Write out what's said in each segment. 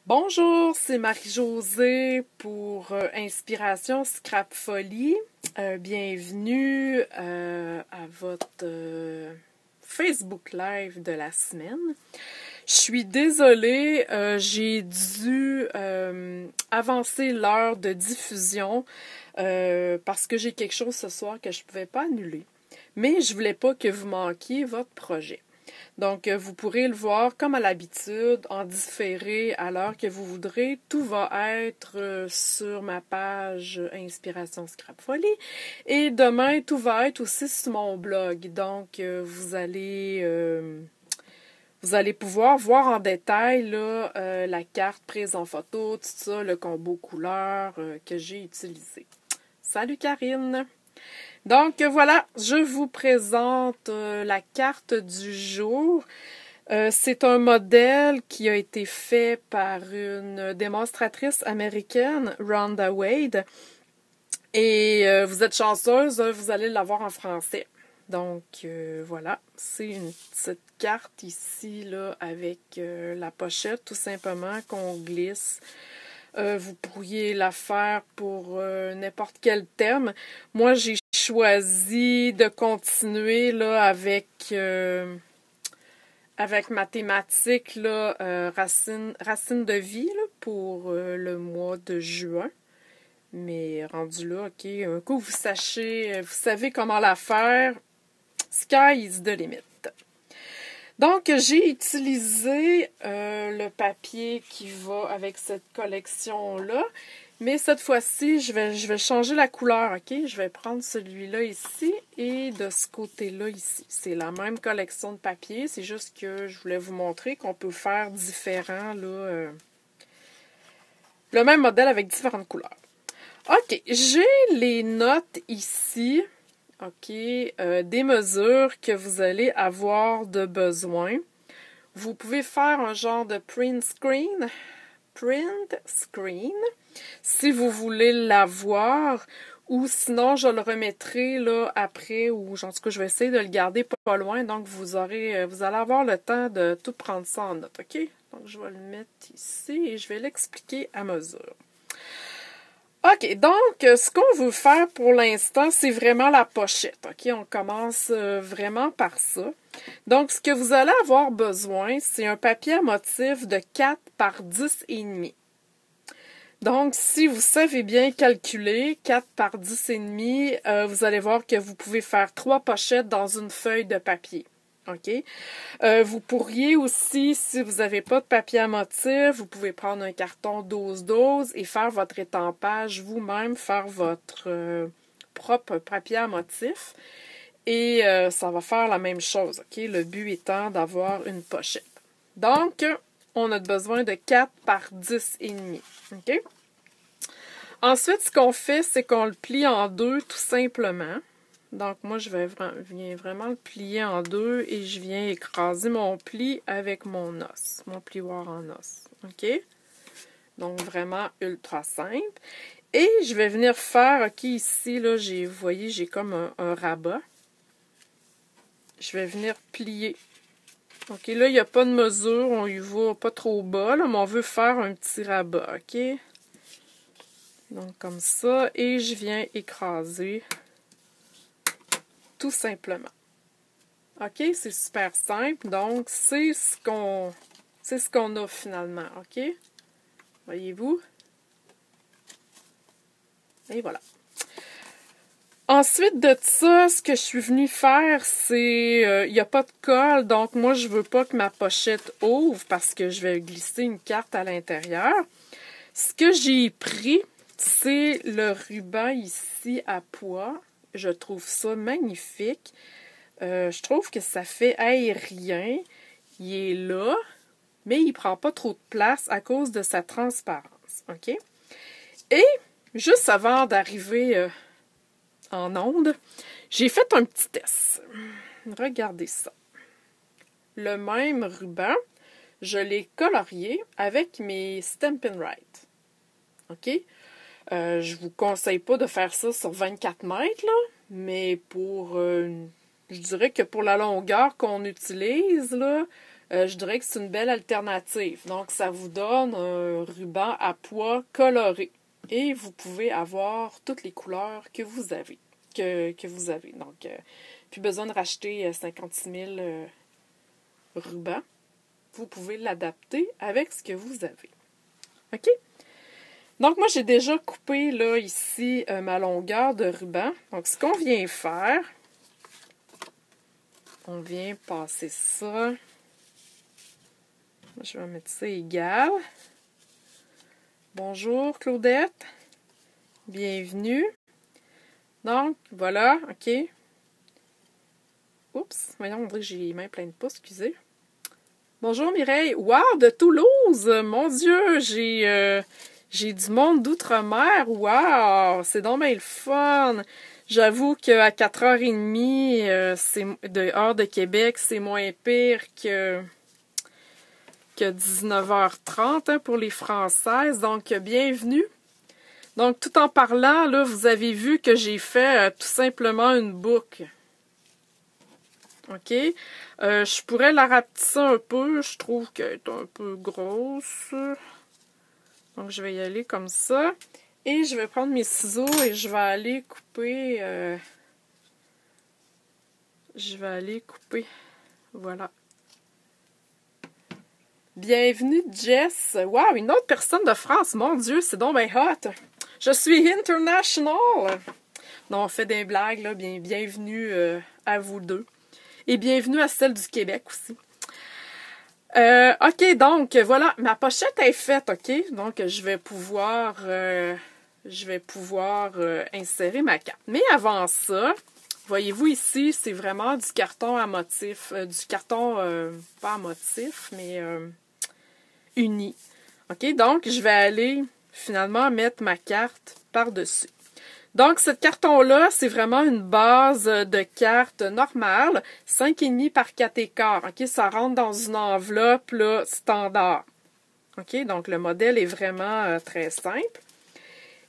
Bonjour, c'est Marie-Josée pour Inspiration Scrap Folie. Bienvenue à votre Facebook Live de la semaine. Je suis désolée, j'ai dû avancer l'heure de diffusion parce que j'ai quelque chose ce soir que je ne pouvais pas annuler. Mais je voulais pas que vous manquiez votre projet. Donc, vous pourrez le voir comme à l'habitude, en différé à l'heure que vous voudrez. Tout va être sur ma page Inspiration Scrap Folie. Et demain, tout va être aussi sur mon blog. Donc, vous allez pouvoir voir en détail là, la carte prise en photo, tout ça, le combo couleur que j'ai utilisé. Salut Karine! Donc voilà, je vous présente la carte du jour. C'est un modèle qui a été fait par une démonstratrice américaine, Rhonda Wade. Et vous êtes chanceuse, vous allez l'avoir en français. Donc voilà, c'est une petite carte ici là avec la pochette tout simplement qu'on glisse. Vous pourriez la faire pour n'importe quel thème. Moi, j'ai choisi de continuer là avec ma thématique là, racine de vie là, pour le mois de juin. Mais rendu là, OK, un coup vous savez comment la faire, sky is the limit. Donc, j'ai utilisé le papier qui va avec cette collection-là. Mais cette fois-ci, je vais changer la couleur, OK? Je vais prendre celui-là ici et de ce côté-là ici. C'est la même collection de papier, c'est juste que je voulais vous montrer qu'on peut faire différent, là, le même modèle avec différentes couleurs. OK, j'ai les notes ici. OK, des mesures que vous allez avoir de besoin. Vous pouvez faire un genre de print screen si vous voulez l'avoir, ou sinon je le remettrai là après, ou en tout cas je vais essayer de le garder pas loin, donc vous allez avoir le temps de tout prendre ça en note, OK? Donc je vais le mettre ici et je vais l'expliquer à mesure. OK, donc, ce qu'on veut faire pour l'instant, c'est vraiment la pochette. OK, on commence vraiment par ça. Donc, ce que vous allez avoir besoin, c'est un papier à motif de 4 par 10 et demi. Donc, si vous savez bien calculer 4 par 10 et demi, vous allez voir que vous pouvez faire 3 pochettes dans une feuille de papier. OK? Vous pourriez aussi, si vous n'avez pas de papier à motif, vous pouvez prendre un carton 12-12 et faire votre étampage vous-même, faire votre propre papier à motif. Et ça va faire la même chose, OK? Le but étant d'avoir une pochette. Donc, on a besoin de 4 par 10 et demi. OK? Ensuite, ce qu'on fait, c'est qu'on le plie en deux tout simplement. Donc, moi, viens vraiment le plier en deux et je viens écraser mon pli avec mon os, mon plioir en os. OK? Donc, vraiment ultra simple. Et je vais venir faire, OK, ici, là, vous voyez, j'ai comme un rabat. Je vais venir plier. OK, là, il n'y a pas de mesure, on y va pas trop bas, là, mais on veut faire un petit rabat, OK? Donc, comme ça, et je viens écraser tout simplement. OK, c'est super simple. Donc, c'est ce qu'on a finalement. OK? Voyez-vous? Et voilà. Ensuite de ça, ce que je suis venue faire, c'est... il n'y a pas de colle, donc moi, je veux pas que ma pochette ouvre parce que je vais glisser une carte à l'intérieur. Ce que j'ai pris, c'est le ruban ici à pois. Je trouve ça magnifique. Je trouve que ça fait aérien. Il est là, mais il ne prend pas trop de place à cause de sa transparence. OK? Et juste avant d'arriver en onde, j'ai fait un petit test. Regardez ça. Le même ruban, je l'ai colorié avec mes Stampin' Write. OK? Je vous conseille pas de faire ça sur 24 mètres, là, mais je dirais que pour la longueur qu'on utilise, là, je dirais que c'est une belle alternative. Donc, ça vous donne un ruban à pois coloré. Et vous pouvez avoir toutes les couleurs que vous avez. Que vous avez. Donc, plus besoin de racheter 56 000 rubans. Vous pouvez l'adapter avec ce que vous avez. OK? Donc, moi, j'ai déjà coupé, là, ici, ma longueur de ruban. Donc, ce qu'on vient faire, on vient passer ça. Je vais mettre ça égal. Bonjour, Claudette. Bienvenue. Donc, voilà, OK. Oups, voyons, on dirait que j'ai les mains pleines de pouces, excusez. Bonjour, Mireille. Wow, de Toulouse! Mon Dieu, j'ai du monde d'outre-mer. Wow, c'est donc bien le fun. J'avoue qu'à 4h30, c'est dehors de Québec, c'est moins pire que 19h30 hein, pour les Françaises. Donc, bienvenue. Donc, tout en parlant, là, vous avez vu que j'ai fait tout simplement une boucle. OK? Je pourrais la rapetisser un peu. Je trouve qu'elle est un peu grosse. Donc, je vais y aller comme ça. Et je vais prendre mes ciseaux et je vais aller couper. Voilà. Bienvenue, Jess. Wow, une autre personne de France. Mon Dieu, c'est donc bien hot. Je suis international. Non, on fait des blagues, là. Bienvenue à vous deux. Et bienvenue à celle du Québec aussi. OK, donc, voilà. Ma pochette est faite, OK? Donc, je vais pouvoir insérer ma carte. Mais avant ça, voyez-vous ici, c'est vraiment du carton à motif. Du carton, pas à motif, mais uni. OK, donc, je vais aller finalement mettre ma carte par-dessus. Donc, ce carton-là, c'est vraiment une base de carte normale, 5,5 par 4,15. OK, ça rentre dans une enveloppe là, standard. OK, donc le modèle est vraiment très simple.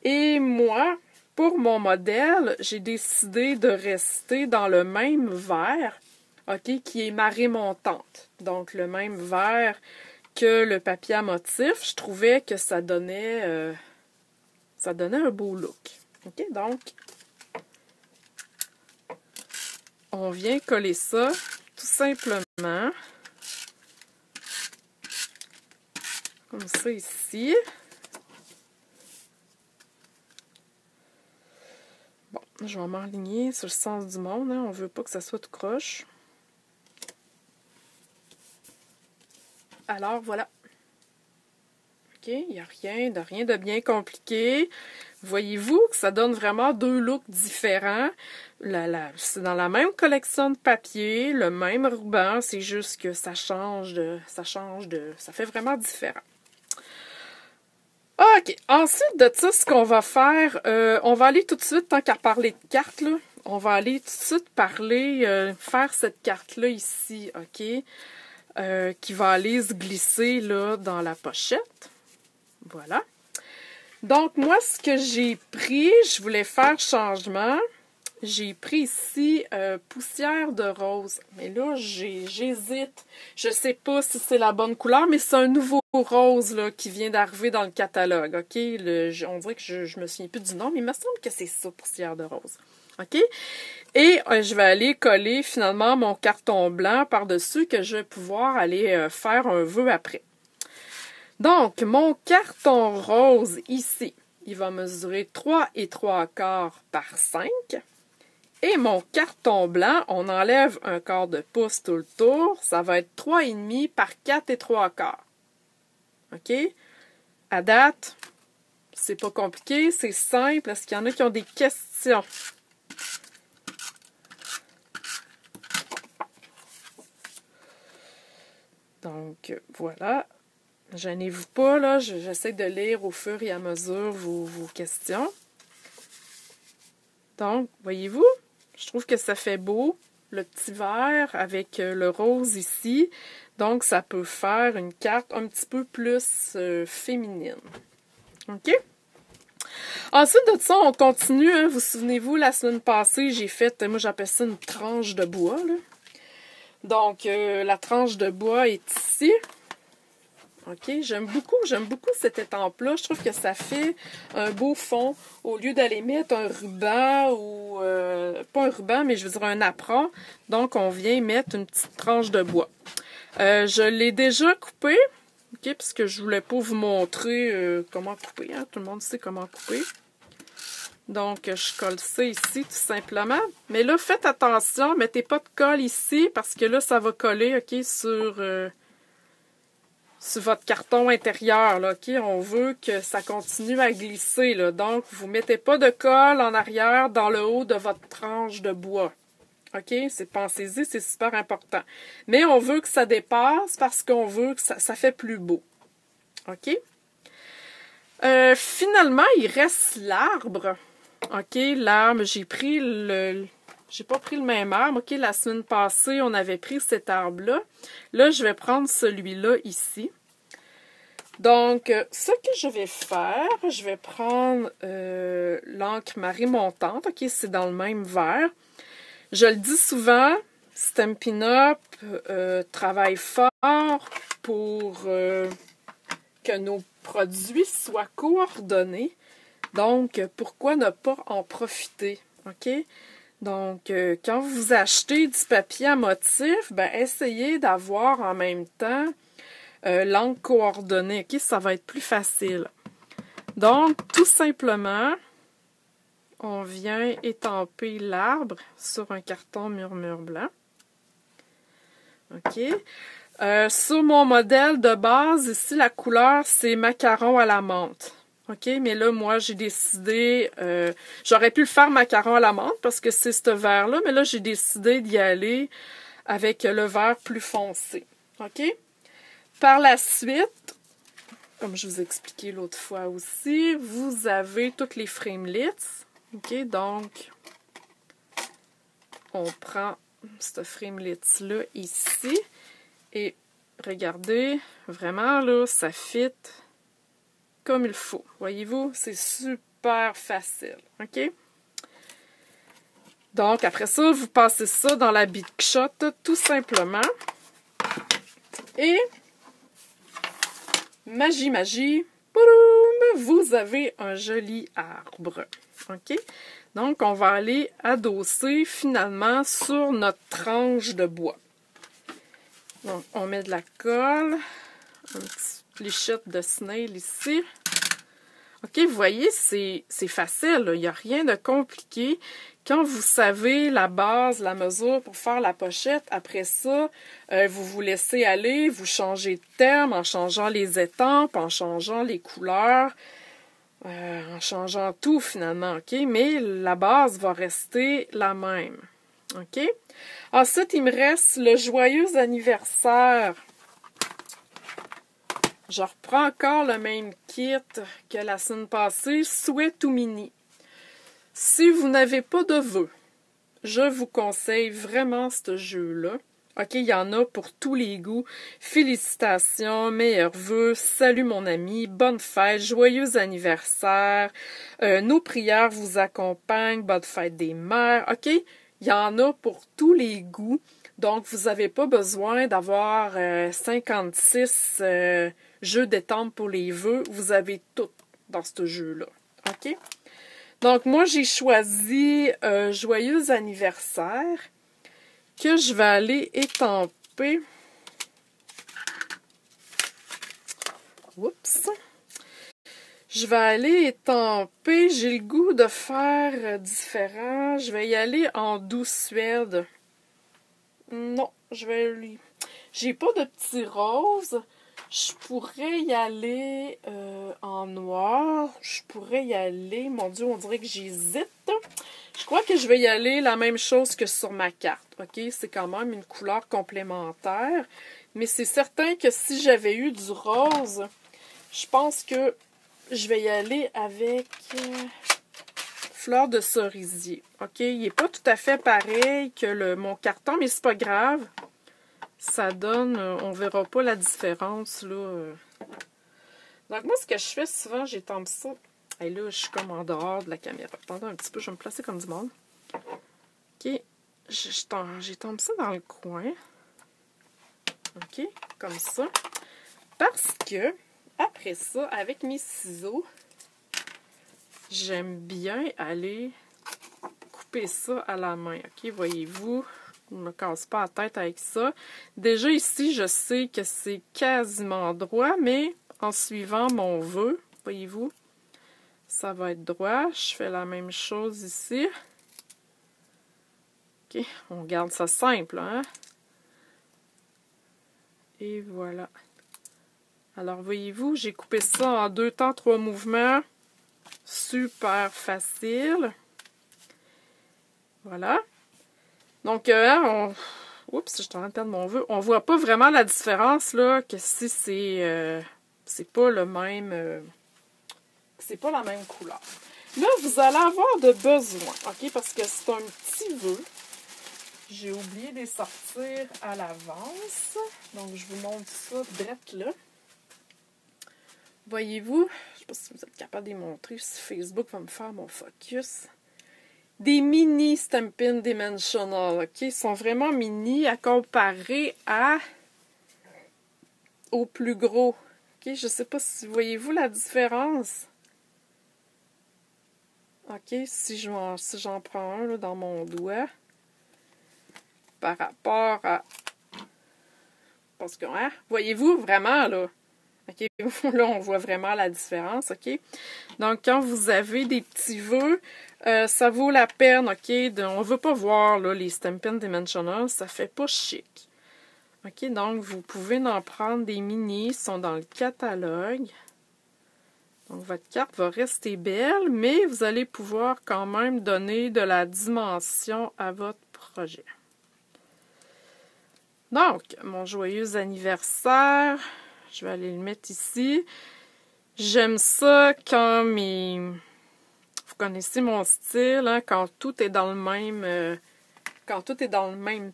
Et moi, pour mon modèle, j'ai décidé de rester dans le même vert, OK, qui est marée montante. Donc, le même vert que le papier à motif. Je trouvais que ça donnait un beau look. OK, donc, on vient coller ça tout simplement comme ça ici. Bon, je vais m'enligner sur le sens du monde. Hein. On ne veut pas que ça soit tout croche. Alors, voilà. OK, il n'y a rien de bien compliqué. Voyez-vous que ça donne vraiment deux looks différents. C'est dans la même collection de papier, le même ruban, c'est juste que ça fait vraiment différent. OK, ensuite de ça, ce qu'on va faire, on va aller tout de suite, tant qu'à parler de cartes, là, on va aller tout de suite faire cette carte-là ici, OK, qui va aller se glisser là dans la pochette. Voilà. Donc, moi, ce que j'ai pris, je voulais faire changement. J'ai pris ici poussière de rose. Mais là, j'hésite. Je sais pas si c'est la bonne couleur, mais c'est un nouveau rose là, qui vient d'arriver dans le catalogue. OK? On dirait que je me souviens plus du nom, mais il me semble que c'est ça, poussière de rose. OK? Et je vais aller coller finalement mon carton blanc par-dessus que je vais pouvoir aller faire un vœu après. Donc, mon carton rose ici, il va mesurer 3,75 par 5. Et mon carton blanc, on enlève un quart de pouce tout le tour. Ça va être 3,5 par 4,75. OK? À date, c'est pas compliqué, c'est simple. Est-ce qu'il y en a qui ont des questions? Donc, voilà. Gênez-vous pas, là. J'essaie de lire au fur et à mesure vos questions. Donc, voyez-vous, je trouve que ça fait beau, le petit vert avec le rose ici. Donc, ça peut faire une carte un petit peu plus féminine. OK? Ensuite de ça, on continue. Hein. Vous souvenez-vous, la semaine passée, j'ai fait, moi j'appelle ça une tranche de bois, là. Donc, la tranche de bois est ici. OK, j'aime beaucoup cette étampe-là. Je trouve que ça fait un beau fond. Au lieu d'aller mettre un ruban ou... pas un ruban, mais je veux dire un apron. Donc, on vient mettre une petite tranche de bois. Je l'ai déjà coupé. OK, parce que je voulais pas vous montrer comment couper. Hein? Tout le monde sait comment couper. Donc, je colle ça ici, tout simplement. Mais là, faites attention. Mettez pas de colle ici, parce que là, ça va coller, OK, sur votre carton intérieur, là, OK? On veut que ça continue à glisser, là. Donc, vous ne mettez pas de colle en arrière dans le haut de votre tranche de bois. OK? Pensez-y, c'est super important. Mais on veut que ça dépasse parce qu'on veut que ça fait plus beau. OK? Finalement, il reste l'arbre. OK? L'arbre, j'ai pas pris le même arbre. OK? La semaine passée, on avait pris cet arbre-là. Là, je vais prendre celui-là ici. Donc, ce que je vais faire, je vais prendre l'encre marée montante. OK? C'est dans le même verre. Je le dis souvent, Stampin' Up travaille fort pour que nos produits soient coordonnés. Donc, pourquoi ne pas en profiter? OK? Donc, quand vous achetez du papier à motif, ben, essayez d'avoir en même temps l'encre coordonnée. OK? Ça va être plus facile. Donc, tout simplement, on vient étamper l'arbre sur un carton murmure blanc. OK? Sur mon modèle de base, ici, la couleur, c'est macaron à la menthe. OK? Mais là, moi, j'ai décidé... j'aurais pu le faire macaron à la menthe parce que c'est ce vert-là, mais là, j'ai décidé d'y aller avec le vert plus foncé. OK? Par la suite, comme je vous ai expliqué l'autre fois aussi, vous avez toutes les framelits. OK? Donc, on prend ce framelit-là ici. Et regardez, vraiment, là, ça fit comme il faut. Voyez-vous, c'est super facile. OK? Donc, après ça, vous passez ça dans la Big Shot, tout simplement. Et, magie, boum, vous avez un joli arbre. OK? Donc, on va aller adosser finalement sur notre tranche de bois. Donc, on met de la colle, un petit fléchette de snail ici. OK, vous voyez, c'est facile, il n'y a rien de compliqué. Quand vous savez la base, la mesure pour faire la pochette, après ça, vous vous laissez aller, vous changez de terme en changeant les étampes, en changeant les couleurs, en changeant tout finalement, OK? Mais la base va rester la même, OK? Ensuite, il me reste le joyeux anniversaire. Je reprends encore le même kit que la semaine passée, Sweat ou Mini. Si vous n'avez pas de vœux, je vous conseille vraiment ce jeu-là. OK, il y en a pour tous les goûts. Félicitations, meilleurs vœux, salut mon ami, bonne fête, joyeux anniversaire, nos prières vous accompagnent, bonne fête des mères. OK, il y en a pour tous les goûts. Donc, vous n'avez pas besoin d'avoir 56 jeux d'étampes pour les vœux. Vous avez tout dans ce jeu-là. OK? Donc, moi, j'ai choisi Joyeux anniversaire que je vais aller étamper. Oups! Je vais aller étamper. J'ai le goût de faire différent. Je vais y aller en douce suède. Non, j'ai pas de petit rose. Je pourrais y aller en noir. Je pourrais y aller... Mon Dieu, on dirait que j'hésite. Je crois que je vais y aller la même chose que sur ma carte. OK? C'est quand même une couleur complémentaire. Mais c'est certain que si j'avais eu du rose, je pense que je vais y aller avec fleur de cerisier. OK? Il n'est pas tout à fait pareil que mon carton, mais c'est pas grave. Ça donne, on verra pas la différence, là. Donc, moi, ce que je fais souvent, j'étampe ça. Et là, je suis comme en dehors de la caméra. Attendez un petit peu, je vais me placer comme du monde. OK. J'étampe ça dans le coin. OK? Comme ça. Parce que, après ça, avec mes ciseaux, j'aime bien aller couper ça à la main. OK? Voyez-vous, je ne me casse pas la tête avec ça. Déjà ici, je sais que c'est quasiment droit, mais en suivant mon vœu, voyez-vous, ça va être droit. Je fais la même chose ici. OK? On garde ça simple, hein? Et voilà. Alors, voyez-vous, j'ai coupé ça en 2 temps, 3 mouvements. Super facile. Voilà. Donc, oups, je suis en train de perdre mon vœu. On voit pas vraiment la différence, là, que si c'est pas le même... c'est pas la même couleur. Là, vous allez avoir de besoin, OK? Parce que c'est un petit vœu. J'ai oublié de les sortir à l'avance. Donc, je vous montre ça direct là. Voyez-vous, je ne sais pas si vous êtes capable de les montrer, si Facebook va me faire mon focus. Des mini Stampin' Dimensional, OK? Ils sont vraiment mini à comparer au plus gros. OK? Je ne sais pas si voyez-vous la différence. OK? Si j'en prends un là, dans mon doigt, par rapport à... Parce que, hein? Voyez-vous vraiment, là? OK, là, on voit vraiment la différence, OK? Donc, quand vous avez des petits vœux, ça vaut la peine, OK? On ne veut pas voir, là, les Stampin' Dimensional, ça fait pas chic. OK, donc, vous pouvez en prendre des mini, ils sont dans le catalogue. Donc, votre carte va rester belle, mais vous allez pouvoir quand même donner de la dimension à votre projet. Donc, mon joyeux anniversaire... Je vais aller le mettre ici. J'aime ça quand vous connaissez mon style, hein, quand tout est dans le même... quand tout est dans le même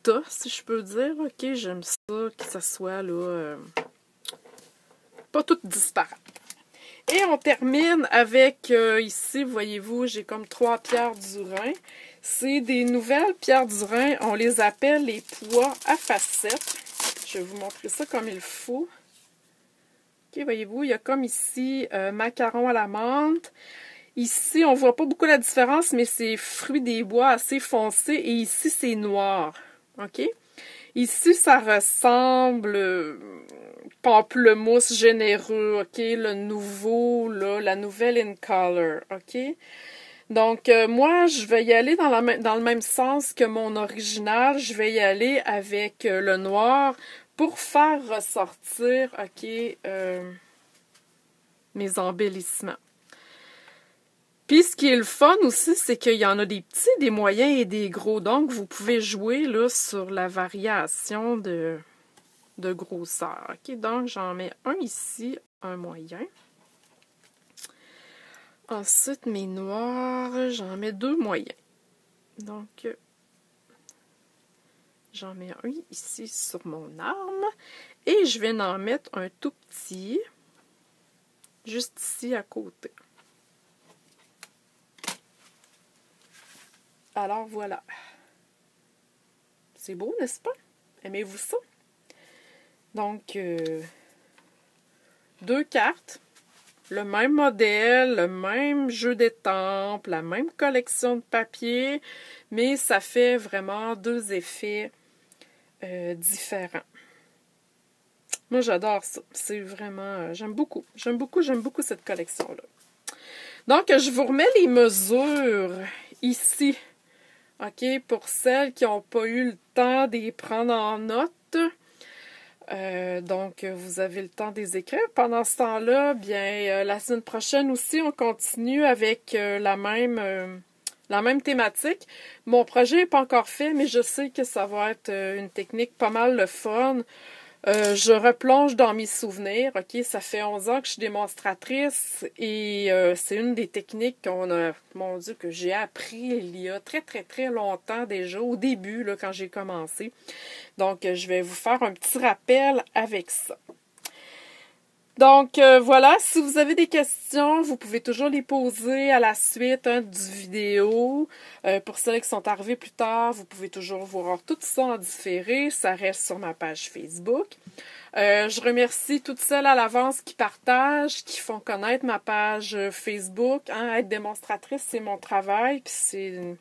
tas, si je peux dire. OK, j'aime ça, que ça soit, là... pas tout disparate. Et on termine avec, ici, voyez-vous, j'ai comme 3 pierres du Rhin. C'est des nouvelles pierres du Rhin. On les appelle les pois à facettes. Je vais vous montrer ça comme il faut. OK, voyez-vous, il y a comme ici macaron à la menthe. Ici, on voit pas beaucoup la différence, mais c'est fruits des bois assez foncés. Et ici, c'est noir. OK? Ici, ça ressemble pamplemousse généreux. OK? Le nouveau, là, la nouvelle in color. OK? Donc, moi, je vais y aller dans le même sens que mon original. Je vais y aller avec le noir pour faire ressortir, OK, mes embellissements. Puis, ce qui est le fun aussi, c'est qu'il y en a des petits, des moyens et des gros. Donc, vous pouvez jouer là, sur la variation de grosseur. OK, donc, j'en mets un ici, un moyen. Ensuite, mes noirs, j'en mets 2 moyens. Donc, j'en mets un ici sur mon arme. Et je vais en mettre un tout petit, juste ici à côté. Alors, voilà. C'est beau, n'est-ce pas? Aimez-vous ça? Donc, 2 cartes. Le même modèle, le même jeu d'étampes, la même collection de papier, mais ça fait vraiment 2 effets différents. Moi, j'adore ça. C'est vraiment... j'aime beaucoup cette collection-là. Donc, je vous remets les mesures ici. OK? Pour celles qui n'ont pas eu le temps d'y prendre en note. Donc, vous avez le temps de les écrire. Pendant ce temps-là, bien, la semaine prochaine aussi, on continue avec la même thématique. Mon projet n'est pas encore fait, mais je sais que ça va être une technique pas mal le fun. Je replonge dans mes souvenirs. OK, ça fait 11 ans que je suis démonstratrice et c'est une des techniques mon Dieu, que j'ai appris il y a très, très, très longtemps déjà, au début, là, quand j'ai commencé. Donc, je vais vous faire un petit rappel avec ça. Donc voilà, si vous avez des questions, vous pouvez toujours les poser à la suite du vidéo. Pour celles qui sont arrivées plus tard, vous pouvez toujours voir tout ça en différé. Ça reste sur ma page Facebook. Je remercie toutes celles à l'avance qui partagent, qui font connaître ma page Facebook. Hein, être démonstratrice, c'est mon travail, puis c'est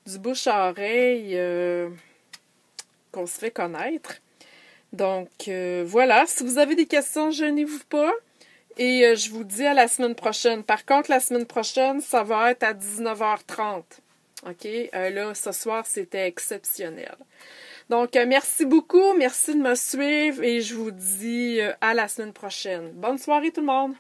du bouche à oreille qu'on se fait connaître. Donc, voilà. Si vous avez des questions, gênez-vous pas. Et je vous dis à la semaine prochaine. Par contre, la semaine prochaine, ça va être à 19h30. OK? Là, ce soir, c'était exceptionnel. Donc, merci beaucoup. Merci de me suivre et je vous dis à la semaine prochaine. Bonne soirée tout le monde!